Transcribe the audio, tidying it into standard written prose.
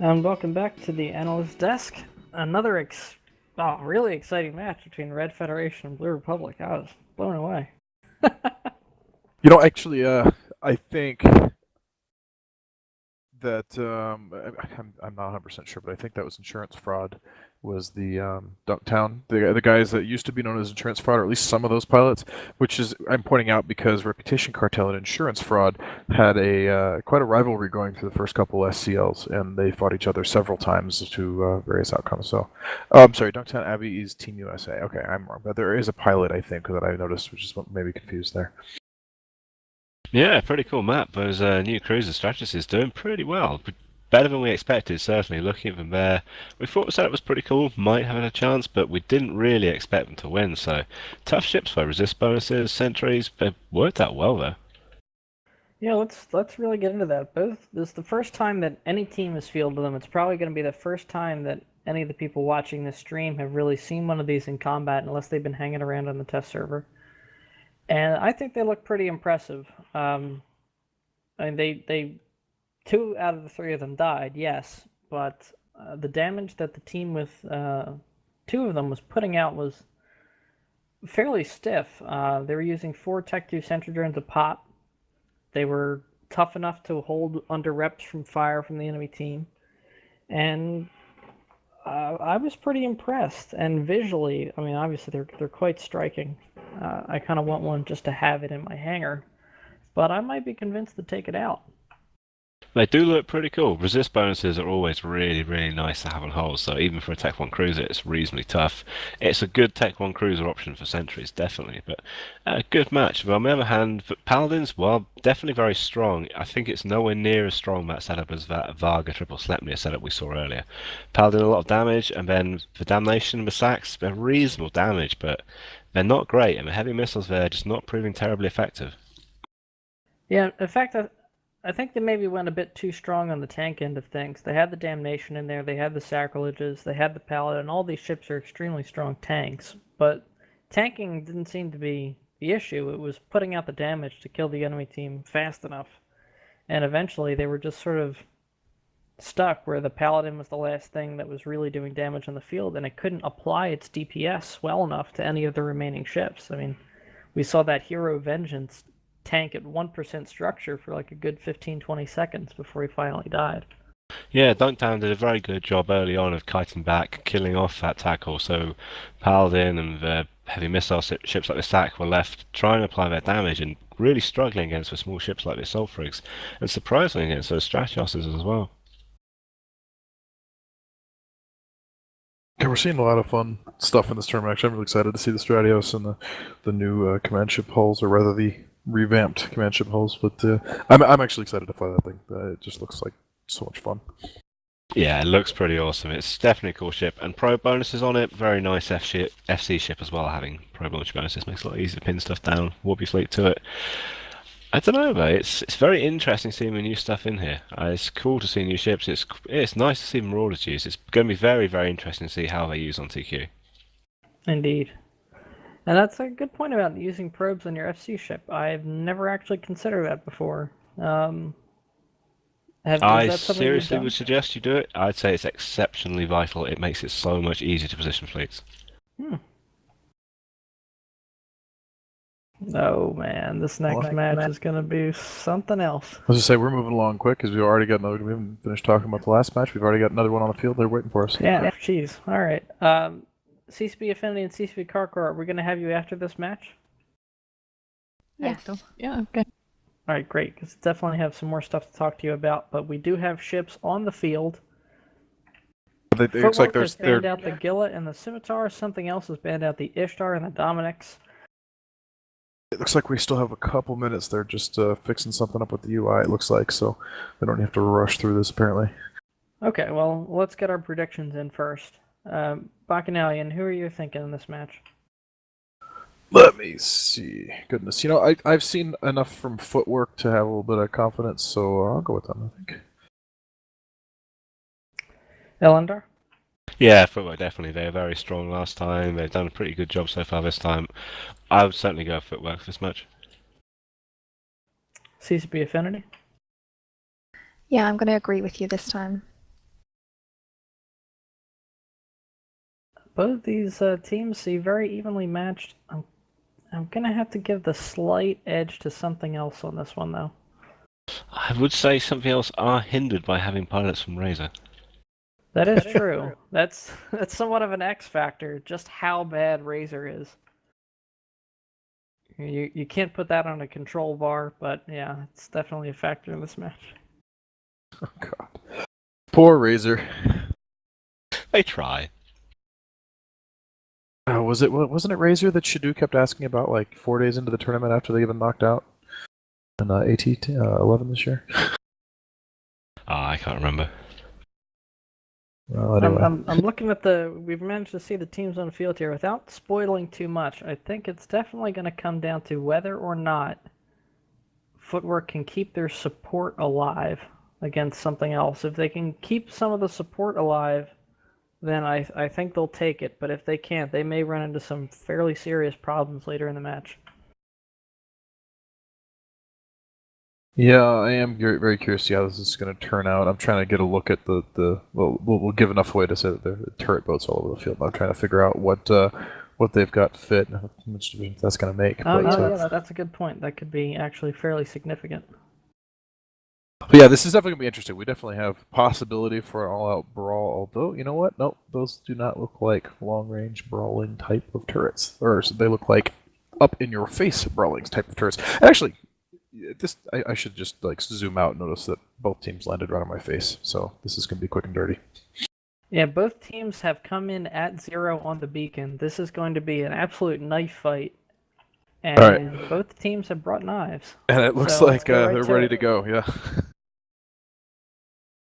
And welcome back to the analyst desk. Another really exciting match between Red Federation and Blue Republic. I was blown away. Actually, I think that I'm not 100% sure, but I think that was insurance fraud. Was the Dunktown the guys that used to be known as insurance fraud, or at least some of those pilots, which is I'm pointing out because Reputation Cartel and insurance fraud had a quite a rivalry going through the first couple SCLs, and they fought each other several times to various outcomes. So, I'm sorry, Dunktown Abbey is Team USA. Okay, I'm wrong, but there is a pilot I think that I noticed, which is what maybe confused there. Yeah, pretty cool map. Those new cruiser strategies doing pretty well. Better than we expected, certainly. Looking at them there, we thought the setup was pretty cool, might have a chance, but we didn't really expect them to win. So, tough ships for resist bonuses, sentries, but worked out well though. Yeah, let's really get into that. This is the first time that any team has fielded them. It's probably going to be the first time that any of the people watching this stream have really seen one of these in combat, unless they've been hanging around on the test server. And I think they look pretty impressive. I mean, they 2 out of the 3 of them died, yes, but the damage that the team with 2 of them was putting out was fairly stiff. They were using 4 Tech 2 sentry drones a pop. They were tough enough to hold under reps from fire from the enemy team, and I was pretty impressed. And visually, I mean, obviously they're quite striking. I kind of want one just to have it in my hangar, but I might be convinced to take it out. They do look pretty cool. Resist bonuses are always really, really nice to have on hulls, so even for a Tech 1 cruiser, it's reasonably tough. It's a good Tech 1 cruiser option for sentries, definitely, but a good match. But on the other hand, Paladins, well, definitely very strong. I think it's nowhere near as strong that setup as that Varga triple Sleipnir setup we saw earlier. Paladin, a lot of damage, and then for Damnation and the Sacks, they're reasonable damage, but they're not great, and the heavy missiles there just not proving terribly effective. Yeah, in fact, I think they maybe went a bit too strong on the tank end of things. They had the Damnation in there, they had the Sacrileges, they had the Paladin. All these ships are extremely strong tanks, but tanking didn't seem to be the issue. It was putting out the damage to kill the enemy team fast enough. And eventually they were just sort of stuck where the Paladin was the last thing that was really doing damage on the field, and it couldn't apply its DPS well enough to any of the remaining ships. I mean, we saw that Hero Vengeance tank at 1% structure for like a good 15-20 seconds before he finally died. Yeah, Dunktown did a very good job early on of kiting back, killing off that tackle. So Paladin and the heavy missile ships like the Sack were left trying to apply their damage and really struggling against the small ships like the Assault Frigs, and surprisingly against those Stratioses as well. Yeah, we're seeing a lot of fun stuff in this tournament. Actually, I'm really excited to see the Stratios and the new command ship hulls, or rather the revamped command ship hulls. But I'm actually excited to fly that thing. It just looks like so much fun. Yeah, it looks pretty awesome. It's definitely a cool ship, and pro bonuses on it. Very nice FC ship as well. Having pro launch bonuses makes it a lot easier to pin stuff down, warp your fleet to it. I don't know, though. It's very interesting seeing the new stuff in here. It's cool to see new ships. It's nice to see Marauders use. It's going to be very, very interesting to see how they use on TQ. Indeed. And that's a good point about using probes on your FC ship. I've never actually considered that before. I Is that something you've seriously done? would suggest you do it. I'd say it's exceptionally vital. It makes it so much easier to position fleets. Hmm. Oh man, this next match is going to be something else. I was just say we're moving along quick because we've already got another. We haven't finished talking about the last match. We've already got another one on the field. They're waiting for us. Yeah, jeez. All right. CCP Affinity and CCP Carcor, we're going to have you after this match? Yes. Yeah, okay. All right, great, because definitely have some more stuff to talk to you about, but we do have ships on the field. It looks like Footwork has banned out the Gilla and the Scimitar. Something else has banned out the Ishtar and the Dominics. It looks like we still have a couple minutes. They're just fixing something up with the UI. It looks like, so we don't have to rush through this apparently. Okay, well, let's get our predictions in first. Bacchanalian, who are you thinking in this match? Let me see. Goodness, I've seen enough from Footwork to have a little bit of confidence, so I'll go with them. I think. Elendar? Yeah, Footwork definitely. They were very strong last time. They've done a pretty good job so far this time. I would certainly go Footwork for this match. CCP Affinity? Yeah, I'm going to agree with you this time. both these teams seem very evenly matched. I'm gonna have to give the slight edge to something else on this one, though. I would say something else are hindered by having pilots from Razor. That is true. That's somewhat of an X factor, just how bad Razor is. You can't put that on a control bar, but yeah, it's definitely a factor in this match. Oh god. Poor Razor. They try. Wasn't it Razor that Shadu kept asking about like 4 days into the tournament after they even knocked out in AT 11 this year? I can't remember. Well, anyway. I'm looking at we've managed to see the teams on the field here without spoiling too much. I think it's definitely going to come down to whether or not Footwork can keep their support alive against something else. If they can keep some of the support alive, then I think they'll take it. But if they can't, they may run into some fairly serious problems later in the match. Yeah, I am very curious to see how this is going to turn out. I'm trying to get a look at we'll give enough away to say that there are turret boats all over the field. I'm trying to figure out what they've got fit and how much divisions that's going to make. Yeah, that's a good point. That could be actually fairly significant. But yeah, this is definitely going to be interesting. We definitely have possibility for an all-out brawl, although, you know what? Nope, those do not look like long-range brawling type of turrets. Or they look like up-in-your-face brawling type of turrets. Actually, I should just like zoom out and notice that both teams landed right on my face. So this is going to be quick and dirty. Yeah, both teams have come in at 0 on the beacon. This is going to be an absolute knife fight. And both teams have brought knives. And it looks like they're ready to go, yeah.